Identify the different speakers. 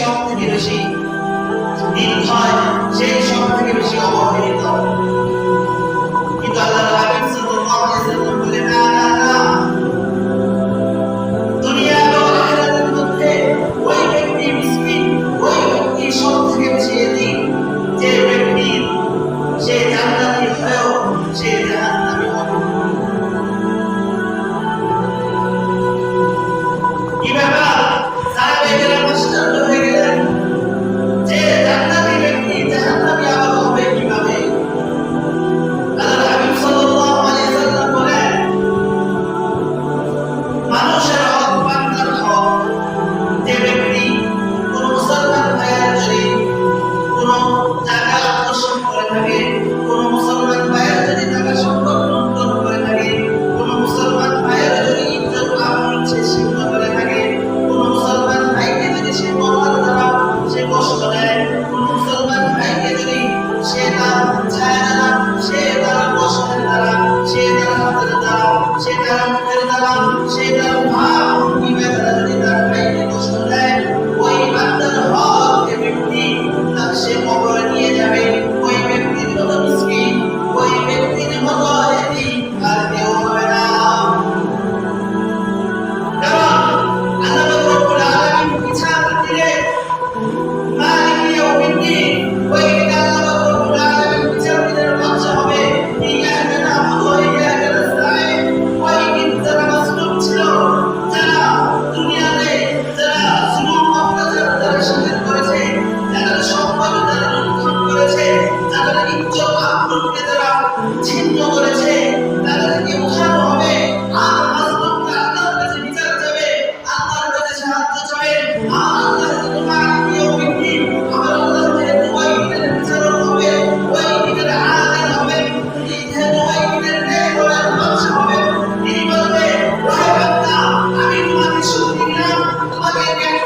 Speaker 1: সব থেকে বেশি নির্ভয়, সেই সব থেকে বেশি অবহেলিত। কিন্তু আল্লাহর হাবিব সাল্লাল্লাহু আলাইহি ওয়াসাল্লাম বলে না না না, দুনিয়া এবং আখিরাতের মধ্যে ওই ব্যক্তি মিসকিন, ওই ব্যক্তি সব থেকে বেশি এতিম যে ব্যক্তি সে জান্নাতি হয়েও সে জাহান্নামী হবে। কি ব্যাপার? সাহাবায়ে কেরাম আশ্চর্য হয়ে গেলেন যে জান্নাতি ব্যক্তি জাহান্নামী আবার হবে কিভাবে? আল্লাহর হাবিব সাল্লাল্লাহু আলাইহি ওয়াসাল্লাম বলেন, মানুষের হক বান্দার হক, যে ব্যক্তি কোন মুসলমান ভাইয়ের যদি কোন টাকা আকর্ষণ করে থাকে, কোন মুসলমান ভাইয়ের যদি টাকা সম্পদ লুণ্ঠন করে থাকে, কোন মুসলমান ভাইয়ের যদি ইজ্জত আবরুর ছিন্ন করে থাকে, কোন মুসলমান ভাইকে যদি সে কথার দ্বারা সে কষ্ট দেয়, কোন মুসলমান ভাইকে যদি সে তার ছায়া দ্বারা, সে তার কষ্টের দ্বারা, সে তার হাতের দ্বারা, সে তার মুখের দ্বারা, সে তার ভাব ভঙ্গিমার দ্বারা যদি তার ভাইকে কষ্ট দেয়, ওই বান্দার হক যে ব্যক্তি তার সে কবরে নিয়ে যাবে, ওই ব্যক্তির মতো মিসকিন, ওই ব্যক্তির মতো এতিম আর কেউ হবে না। কারণ আল্লাহ রাব্বুল আলামিন বিচার দিলে মালিক ইয়াউমিদ্দিন, ওই দিন আল্লাহ রাব্বুল আলামিন বিচার দিলে বাদশা হবে। ইয়াকা নাবুদু ওয়া ইয়াকা নাস্তাঈন, ওই দিন যারা মাসলুম ছিল, যারা দুনিয়াতে যারা জুলুম অত্যাচার যারা শিকার করেছে, যারা সম্পদ যারা লুণ্ঠন করেছে, যারা ইজ্জত আবরুকে যারা ছিন্ন করেছে, তাদেরকে উঠানো হবে। আর মাসলুমরা আল্লাহর কাছে বিচার যাবে, আল্লাহর কাছে সাহায্য চাবে। আর আল্লাহ যেহেতু মালিক ইয়াউমিদ্দিন, আমার আল্লাহ যেহেতু ওই দিনের বিচারক হবে, ওই দিনের আদালত হবে, তিনি যেহেতু ওই দিনের ন্যায় করার বাদশা হবে, তিনি বলবে, ওহে বান্দা, আমি তোমাকে শক্তি দিলাম, তোমাকে জ্ঞান